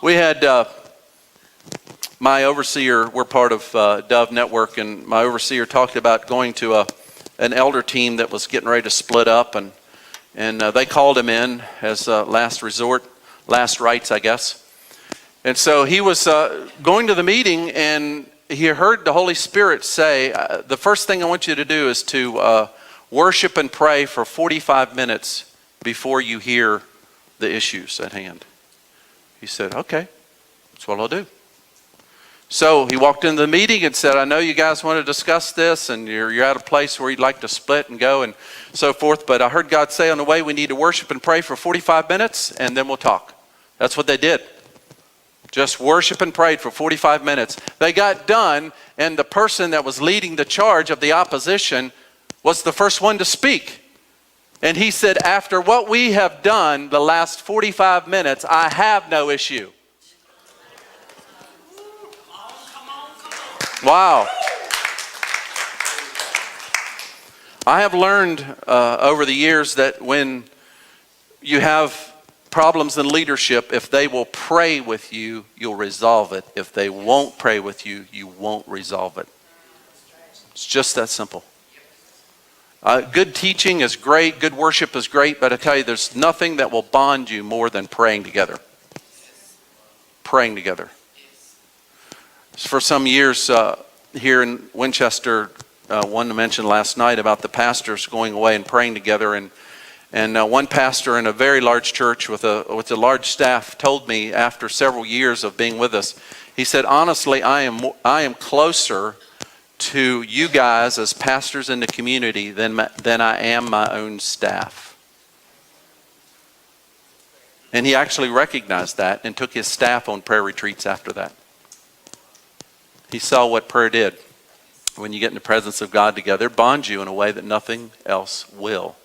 We had my overseer, we're part of Dove Network, and my overseer talked about going to an elder team that was getting ready to split up, and they called him in as last resort, last rites, I guess. And so he was going to the meeting, and he heard the Holy Spirit say, the first thing I want you to do is to worship and pray for 45 minutes before you hear the issues at hand. He said, okay, that's what I'll do. So he walked into the meeting and said, I know you guys want to discuss this, and you're at a place where you'd like to split and go and so forth, but I heard God say on the way we need to worship and pray for 45 minutes, and then we'll talk. That's what they did. Just worship and prayed for 45 minutes. They got done, and the person that was leading the charge of the opposition was the first one to speak. And he said, after what we have done the last 45 minutes, I have no issue. Wow. I have learned over the years that when you have problems in leadership, if they will pray with you, you'll resolve it. If they won't pray with you, you won't resolve it. It's just that simple. Good teaching is great, good worship is great, but I tell you, there's nothing that will bond you more than praying together. Praying together. For some years here in Winchester, one mentioned last night about the pastors going away and praying together, and one pastor in a very large church with a large staff told me after several years of being with us, he said, honestly, I am closer to you guys as pastors in the community than I am my own staff. And he actually recognized that and took his staff on prayer retreats after that. He saw what prayer did. When you get in the presence of God together, it bonds you in a way that nothing else will.